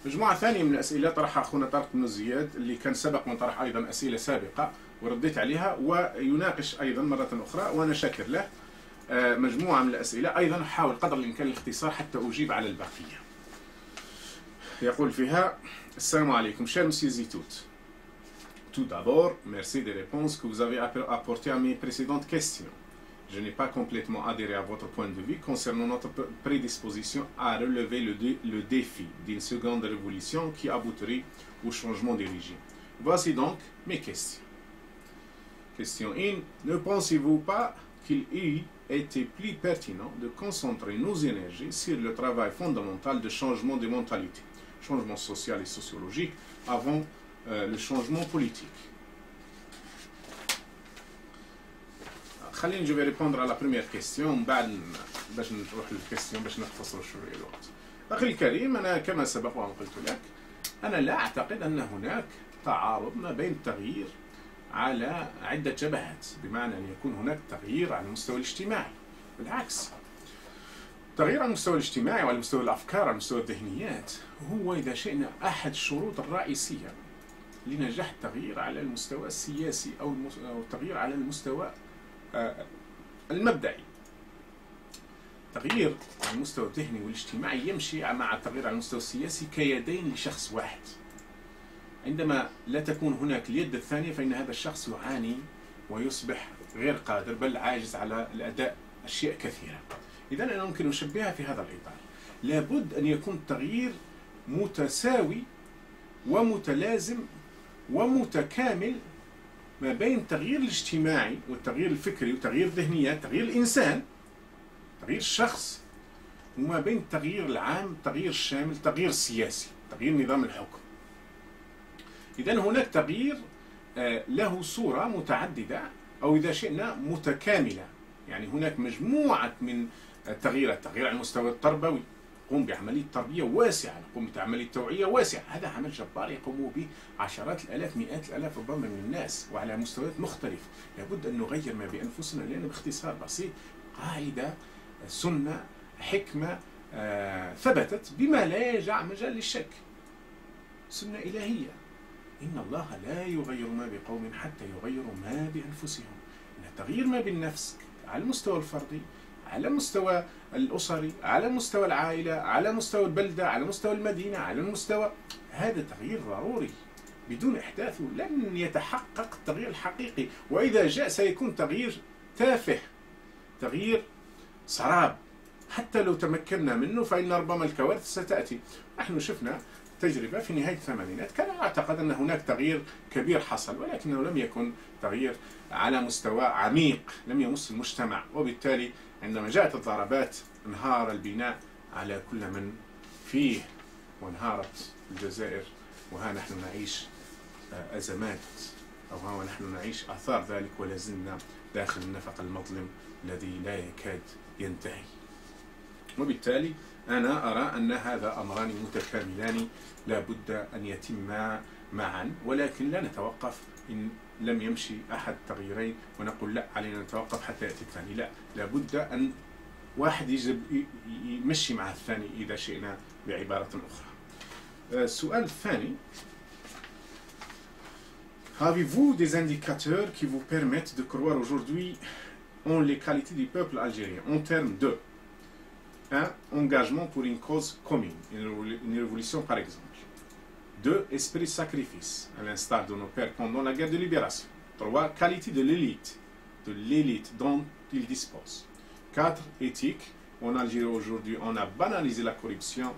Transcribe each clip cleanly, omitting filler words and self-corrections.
مجموعة ثانية من الأسئلة طرحها أخونا طارق بن زياد اللي كان سبق من طرح أيضا أسئلة سابقة ورديت عليها، ويناقش أيضا مرة أخرى وأنا شاكر له مجموعة من الأسئلة. أيضا أحاول قدر الإمكان الاختصار حتى أجيب على البقية. يقول فيها: السلام عليكم cher monsieur Zitout. Tout d'abord, merci des réponses que vous avez apportées à mes précédentes questions. Je n'ai pas complètement adhéré à votre point de vue concernant notre prédisposition à relever le défi d'une seconde révolution qui aboutirait au changement des régimes. Voici donc mes questions. Question 1. Ne pensez-vous pas qu'il eût été plus pertinent de concentrer nos énergies sur le travail fondamental de changement de mentalité, changement social et sociologique, avant le changement politique? خليني نجي ريبوندر على بروميير كيستيون بعد باش نروح للكيستيون باش نختصروا شويه الوقت. اخي الكريم، انا كما سبق وان قلت لك، انا لا اعتقد ان هناك تعارض ما بين التغيير على عده جبهات، بمعنى ان يكون هناك تغيير على المستوى الاجتماعي. بالعكس، التغيير على المستوى الاجتماعي وعلى مستوى الافكار على مستوى الذهنيات هو اذا شئنا احد الشروط الرئيسيه لنجاح التغيير على المستوى السياسي او التغيير على المستوى المبدئي. التغيير على المستوى الذهني والاجتماعي يمشي مع التغيير على المستوى السياسي كيدين لشخص واحد. عندما لا تكون هناك اليد الثانية فإن هذا الشخص يعاني ويصبح غير قادر بل عاجز على الأداء أشياء كثيرة. إذن أنا ممكن أشبهها في هذا الإطار. لابد أن يكون التغيير متساوي ومتلازم ومتكامل ما بين التغيير الاجتماعي والتغيير الفكري وتغيير الذهنيات، تغيير الإنسان، تغيير الشخص، وما بين التغيير العام، التغيير الشامل، التغيير السياسي، تغيير نظام الحكم. إذن هناك تغيير له صورة متعددة أو إذا شئنا متكاملة. يعني هناك مجموعة من التغييرات، التغيير على المستوى التربوي، يقوم بعملية تربية واسعة، يقوم بعملية توعية واسعة، هذا عمل جبار يقوم به عشرات الآلاف مئات الآلاف ربما من الناس وعلى مستويات مختلفة. لابد أن نغير ما بأنفسنا، لأن باختصار بسيط قاعدة سنة حكمة ثبتت بما لا يجع مجال للشك، سنة إلهية: إن الله لا يغير ما بقوم حتى يغيروا ما بأنفسهم. إن التغيير ما بالنفس على المستوى الفردي، على المستوى الأسري، على مستوى العائلة، على مستوى البلدة، على مستوى المدينة، على المستوى، هذا تغيير ضروري. بدون إحداثه لن يتحقق التغيير الحقيقي، وإذا جاء سيكون تغيير تافه، تغيير سراب. حتى لو تمكنا منه فإن ربما الكوارث ستأتي. نحن شفنا تجربة في نهاية الثمانينات كان أعتقد أن هناك تغيير كبير حصل، ولكنه لم يكن تغيير على مستوى عميق، لم يمس المجتمع، وبالتالي عندما جاءت الضربات انهار البناء على كل من فيه وانهارت الجزائر، وها نحن نعيش أزمات، أو ها نحن نعيش آثار ذلك ولا زلنا داخل النفق المظلم الذي لا يكاد ينتهي. وبالتالي أنا أرى أن هذا أمران متكاملان لا بد أن يتما معا، ولكن لا نتوقف إن لم يمشي أحد التغييرين ونقول لا علينا نتوقف حتى يأتي الثاني. لا، لابد أن واحد يمشي مع الثاني إذا شئنا بعبارة أخرى. السؤال الثاني: Avez-vous des indicateurs qui vous permettent de croire aujourd'hui en les qualités du peuple algérien en termes de 1. Engagement pour une cause commune, une révolution par exemple. 2. Esprit de sacrifice, à l'instar de nos pères pendant la guerre de libération. 3. Qualité de l'élite dont ils disposent. 4. Éthique. En Algérie aujourd'hui, on a banalisé la corruption,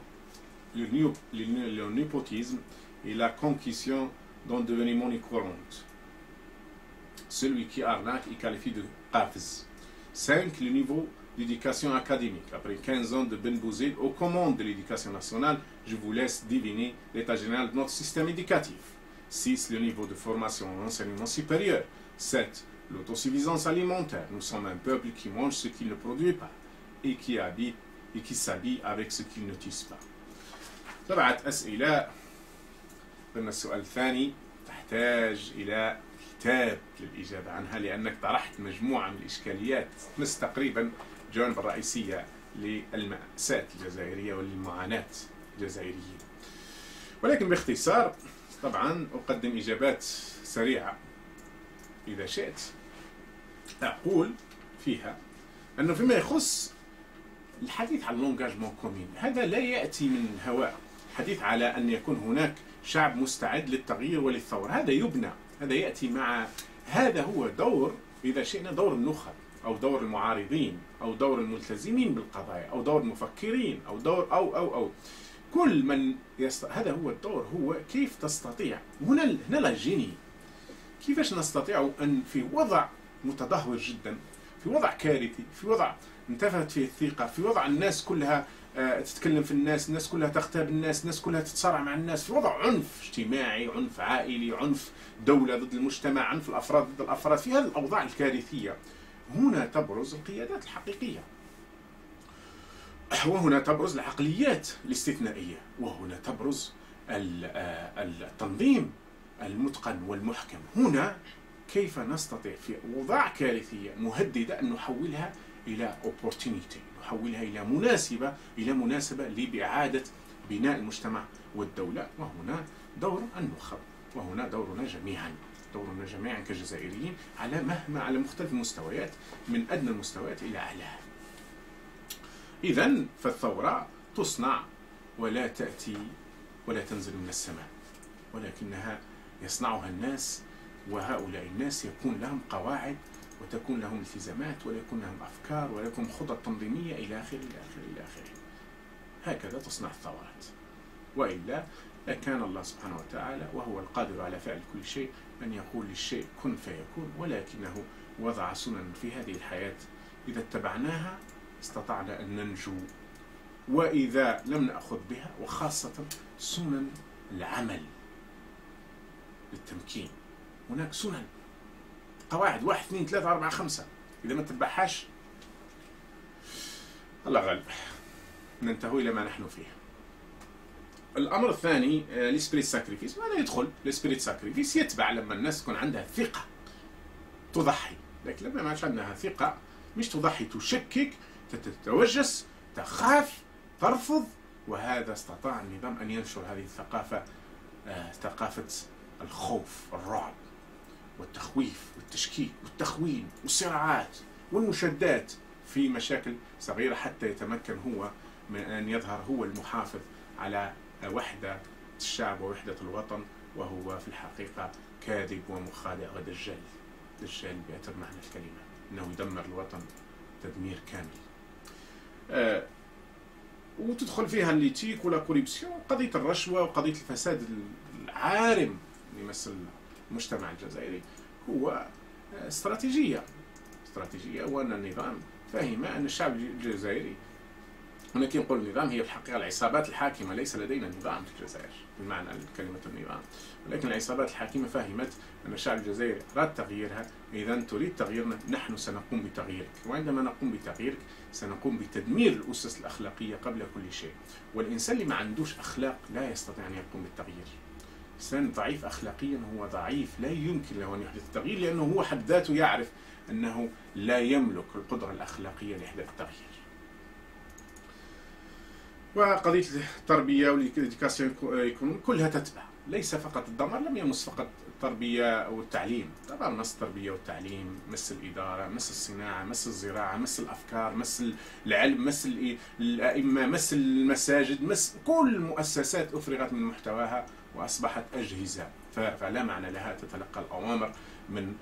le népotisme et la concussion dont devenue monnaie courante. Celui qui arnaque est qualifié de qafz. 5. Le niveau d'éducation académique. Après 15 ans de Ben Bouzid aux commandes de l'éducation nationale, je vous laisse deviner l'état général de notre système éducatif. 6. Le niveau de formation en enseignement supérieur. 7. L'autosuffisance alimentaire. Nous sommes un peuple qui mange ce qu'il ne produit pas et qui s'habille avec ce qu'il ne tisse pas. 7 أسئلة. قلنا السؤال الثاني تحتاج إلى كتاب للإجابة عنها، لأنك طرحت مجموعة من الإشكاليات تمس تقريبا الجوانب الرئيسية للمأساة الجزائرية وللمعاناة الجزائريين. ولكن باختصار طبعا أقدم إجابات سريعة إذا شئت. أقول فيها أنه فيما يخص الحديث عن لونجاجمون كومين، هذا لا يأتي من الهواء. الحديث على أن يكون هناك شعب مستعد للتغيير وللثورة، هذا يبنى، هذا يأتي مع، هذا هو دور إذا شئنا دور النخب أو دور المعارضين أو دور الملتزمين بالقضايا أو دور المفكرين أو دور أو كل من هذا هو الدور. هو كيف تستطيع هنا لا جيني، كيفاش نستطيع أن في وضع متدهور جدا، في وضع كارثي، في وضع انتفت فيه الثقة، في وضع الناس كلها تتكلم في الناس كلها تغتاب الناس كلها تتصارع مع الناس، في وضع عنف اجتماعي، عنف عائلي، عنف دولة ضد المجتمع، عنف الأفراد ضد الأفراد، في هذه الأوضاع الكارثية هنا تبرز القيادات الحقيقية، وهنا تبرز العقليات الاستثنائية، وهنا تبرز التنظيم المتقن والمحكم. هنا كيف نستطيع في أوضاع كارثية مهددة أن نحولها إلى opportunity، نحولها إلى مناسبة لإعادة بناء المجتمع والدولة. وهنا دور النخب، وهنا دورنا جميعا كجزائريين على مختلف المستويات، من أدنى المستويات إلى أعلاها. إذن فالثورة تصنع ولا تأتي ولا تنزل من السماء، ولكنها يصنعها الناس، وهؤلاء الناس يكون لهم قواعد وتكون لهم التزامات ويكون لهم أفكار ولكم خطط تنظيمية إلى آخره إلى آخره إلى آخره. هكذا تصنع الثورات، وإلا لكان الله سبحانه وتعالى وهو القادر على فعل كل شيء أن يقول للشيء كن فيكون، ولكنه وضع سنن في هذه الحياة إذا اتبعناها استطعنا أن ننجو، وإذا لم نأخذ بها، وخاصة سنن العمل للتمكين. هناك سنن، قواعد 1 2 3 4 5، إذا ما تتبعهاش الله غالب ننتهي إلى ما نحن فيه. الأمر الثاني الاسبريت ساكريفيس. ماذا يدخل الاسبريت ساكريفيس؟ يتبع لما الناس تكون عندها ثقة تضحي، لكن لما ما عادش عندها ثقة مش تضحي، تشكك، تتوجس، تخاف، ترفض. وهذا استطاع النظام أن ينشر هذه الثقافة، ثقافة الخوف، الرعب والتخويف والتشكيك والتخوين والصراعات والمشادات في مشاكل صغيرة، حتى يتمكن هو من أن يظهر هو المحافظ على وحدة الشعب ووحدة الوطن، وهو في الحقيقة كاذب ومخادع ودجال، دجال بأتم معنى الكلمة، إنه يدمر الوطن تدمير كامل. وتدخل فيها الليتيك ولا كوريبسيون، قضية الرشوة وقضية الفساد العارم اللي يمثل المجتمع الجزائري. هو استراتيجية، وأن النظام فهم أن الشعب الجزائري، هنا كي نقول النظام هي في الحقيقة العصابات الحاكمة، ليس لدينا نظام في الجزائر بالمعنى كلمة النظام، ولكن العصابات الحاكمة فهمت أن الشعب الجزائري أراد تغييرها، إذا تريد تغييرنا نحن سنقوم بتغييرك، وعندما نقوم بتغييرك سنقوم بتدمير الأسس الأخلاقية قبل كل شيء. والإنسان اللي ما عندوش أخلاق لا يستطيع أن يقوم بالتغيير. إنسان ضعيف أخلاقيا هو ضعيف، لا يمكن له أن يحدث التغيير، لأنه هو حد ذاته يعرف أنه لا يملك القدرة الأخلاقية لإحداث التغيير. وقضية التربية والإديوكاسيون كلها تتبع، ليس فقط الدمار لم يمس فقط التربية أو التعليم، طبعا مس التربية والتعليم، مس الإدارة، مس الصناعة، مس الزراعة، مس الأفكار، مس العلم، مس الأئمة، مس المساجد، مس كل المؤسسات أفرغت من محتواها وأصبحت أجهزة، فلا معنى لها تتلقى الأوامر من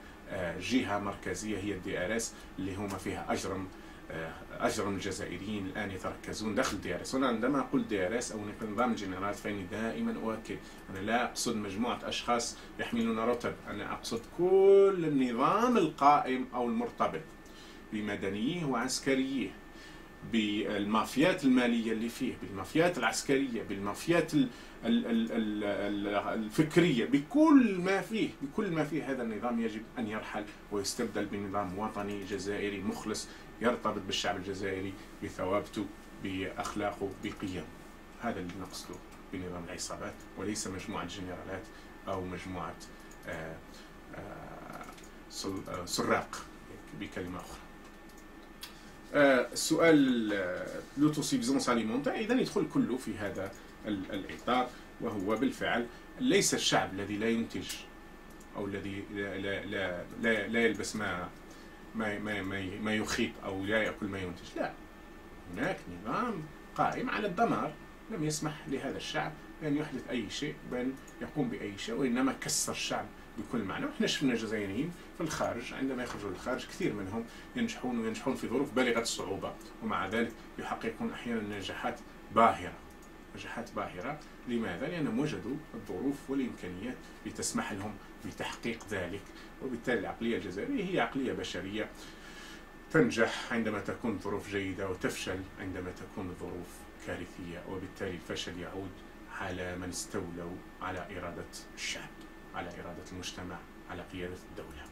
جهة مركزية هي الDRS اللي هم فيها أجرم الجزائريين الآن يتركزون داخل DRS. هنا عندما أقول DRS أو نظام الجنرالات فإني دائما أؤكد أنا لا أقصد مجموعة أشخاص يحملون رتب، أنا أقصد كل النظام القائم أو المرتبط بمدنييه وعسكريه، بالمافيات المالية اللي فيه، بالمافيات العسكرية، بالمافيات الفكرية، بكل ما فيه هذا النظام يجب أن يرحل ويستبدل بنظام وطني جزائري مخلص يرتبط بالشعب الجزائري بثوابته بأخلاقه بقيم. هذا اللي نقصده بنظام العصابات، وليس مجموعة جنرالات أو مجموعة سراق بكلمة أخرى. السؤال لوتوسيفيزونس اليمونتير اذا يدخل كله في هذا الاطار، وهو بالفعل ليس الشعب الذي لا ينتج او الذي لا يلبس ما يخيط او لا ياكل ما ينتج، لا، هناك نظام قائم على الدمار لم يسمح لهذا الشعب بأن يحدث أي شيء، بأن يقوم بأي شيء، وإنما كسر الشعب بكل معنى. وإحنا شفنا جزائريين في الخارج عندما يخرجوا للخارج كثير منهم ينجحون في ظروف بالغة الصعوبة، ومع ذلك يحققون أحيانا نجاحات باهرة. لماذا؟ لأنهم وجدوا الظروف والإمكانيات لتسمح لهم بتحقيق ذلك. وبالتالي العقلية الجزائرية هي عقلية بشرية تنجح عندما تكون ظروف جيدة، وتفشل عندما تكون الظروف كارثية، وبالتالي الفشل يعود على من استولوا على إرادة الشعب، على إرادة المجتمع، على قيادة الدولة.